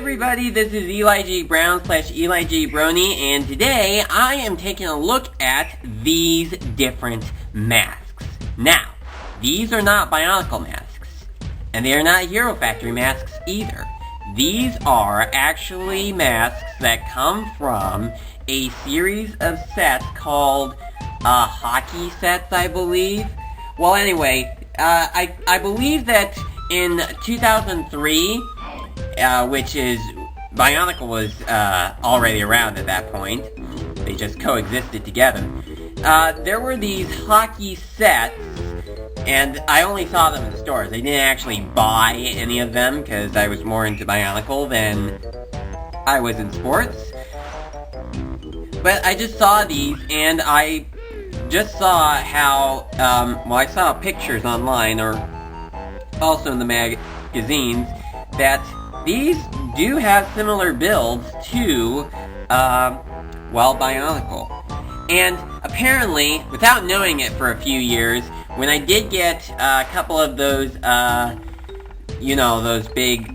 everybody, this is Eli J. Brown / Eli J. Brony, and today I am taking a look at these different masks. Now, these are not Bionicle masks, and they are not Hero Factory masks either. These are actually masks that come from a series of sets called hockey sets, I believe. Well, anyway, I believe that in 2003, which is, Bionicle was already around at that point. They just coexisted together. There were these hockey sets, and I only saw them in stores. I didn't actually buy any of them, because I was more into Bionicle than I was in sports. But I just saw these, and I just saw how, I saw pictures online, or also in the magazines, that these do have similar builds to, Bionicle. And apparently, without knowing it for a few years, when I did get a couple of those, those big,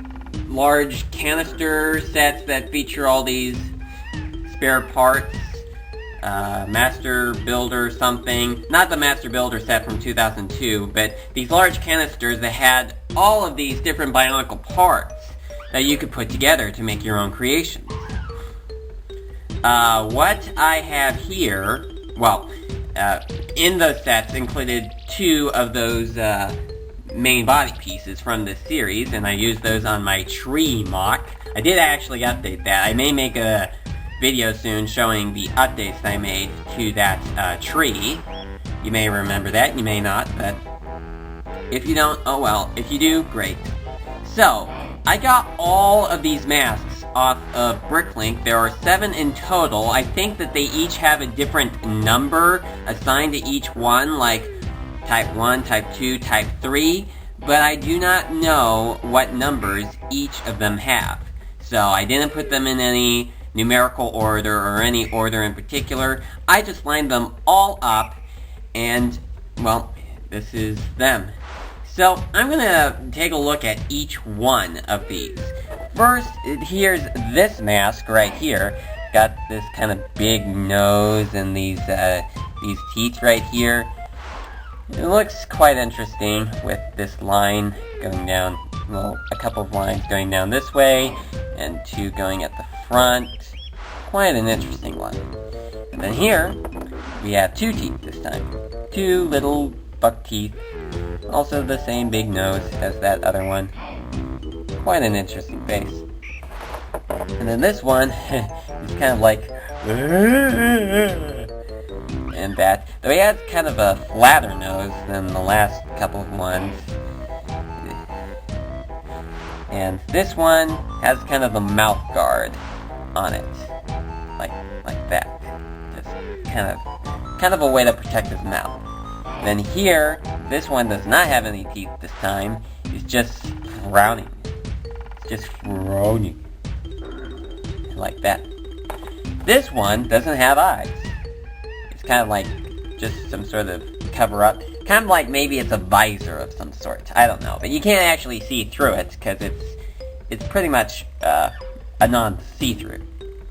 large canister sets that feature all these spare parts, Master Builder something, not the Master Builder set from 2002, but these large canisters that had all of these different Bionicle parts that you could put together to make your own creations. What I have here, in those sets included two of those main body pieces from this series, and I used those on my tree mock. I did actually update that. I may make a video soon showing the updates I made to that tree. You may remember that, you may not, but if you don't, oh well. If you do, great. So, I got all of these masks off of Bricklink. There are 7 in total. I think that they each have a different number assigned to each one, like Type 1, Type 2, Type 3, but I do not know what numbers each of them have. So I didn't put them in any numerical order or any order in particular. I just lined them all up, and, this is them. So, I'm gonna take a look at each one of these. First, here's this mask right here. Got this kind of big nose and these teeth right here. It looks quite interesting with this line going down, a couple of lines going down this way, and 2 going at the front. Quite an interesting one. And then here, we have 2 teeth this time. 2 little buck teeth. Also the same big nose as that other one. Quite an interesting face. And then this one is kind of like... and that. Though he has kind of a flatter nose than the last couple of ones. And this one has kind of a mouth guard on it. Like that. Just kind of a way to protect his mouth. Then here, this one does not have any teeth this time. It's just frowning. Just frowning. Like that. This one doesn't have eyes. It's kind of like just some sort of cover-up. Kind of like maybe it's a visor of some sort. I don't know. But you can't actually see through it, because it's pretty much a non-see-through.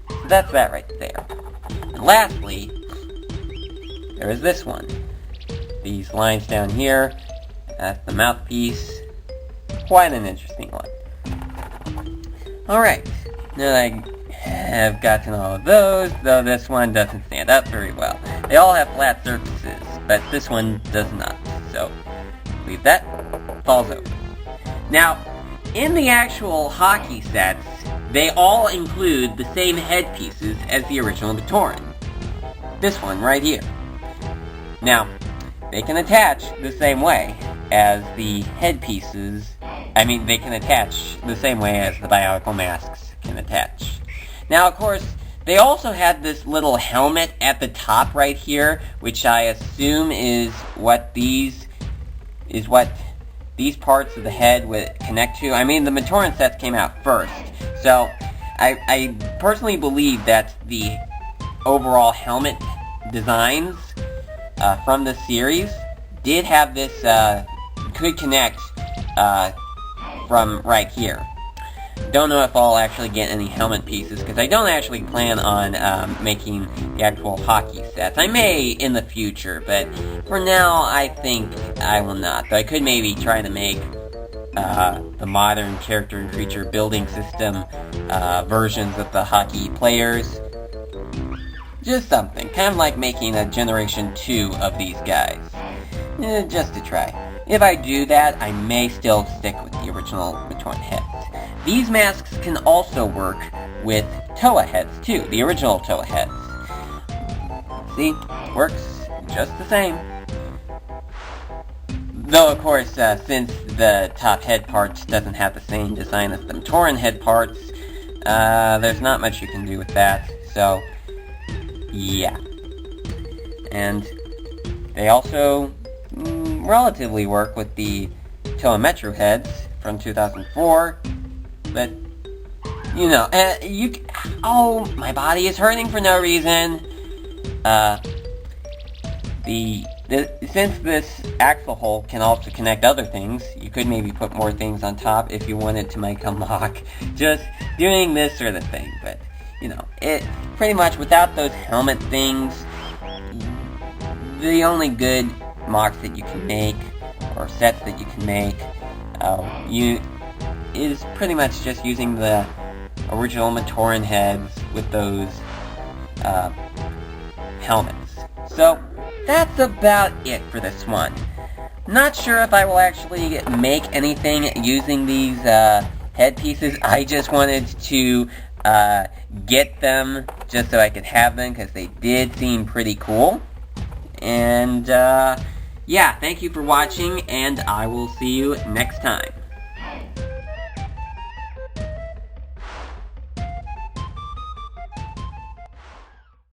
So that's that right there. And lastly, there is this one. These lines down here, that's the mouthpiece. Quite an interesting one. Alright, now that I have gotten all of those, though this one doesn't stand up very well. They all have flat surfaces, but this one does not. So, leave that, falls over. Now, in the actual hockey sets, they all include the same headpieces as the original Batoran. This one right here. Now, they can attach the same way as the headpieces. They can attach the same way as the Bionicle masks can attach. Now, of course, they also had this little helmet at the top right here, which I assume is what these parts of the head would connect to. The Matoran sets came out first, so I personally believe that the overall helmet designs from the series did have this, could connect from right here. don't know if I'll actually get any helmet pieces, because I don't actually plan on making the actual hockey sets. I may in the future, but for now, I think I will not. But I could maybe try to make the modern character and creature building system versions of the hockey players. Just something, kind of like making a Generation 2 of these guys. Just to try. If I do that, I may still stick with the original Matoran heads. These masks can also work with Toa heads too, the original Toa heads. See? Works just the same. Though, of course, since the top head parts doesn't have the same design as the Matoran head parts, there's not much you can do with that, so yeah. And they also relatively work with the Toa Metro heads from 2004, but, you know, oh, my body is hurting for no reason. Since this axle hole can also connect other things, you could maybe put more things on top if you wanted to make a mock. Just doing this sort of thing, but, you know, it pretty much without those helmet things, the only good mocks that you can make, or sets that you can make, is pretty much just using the original Matoran heads with those helmets. So, that's about it for this one. Not sure if I will actually make anything using these headpieces. I just wanted to get them just so I could have them, because they did seem pretty cool. And yeah, thank you for watching, and I will see you next time.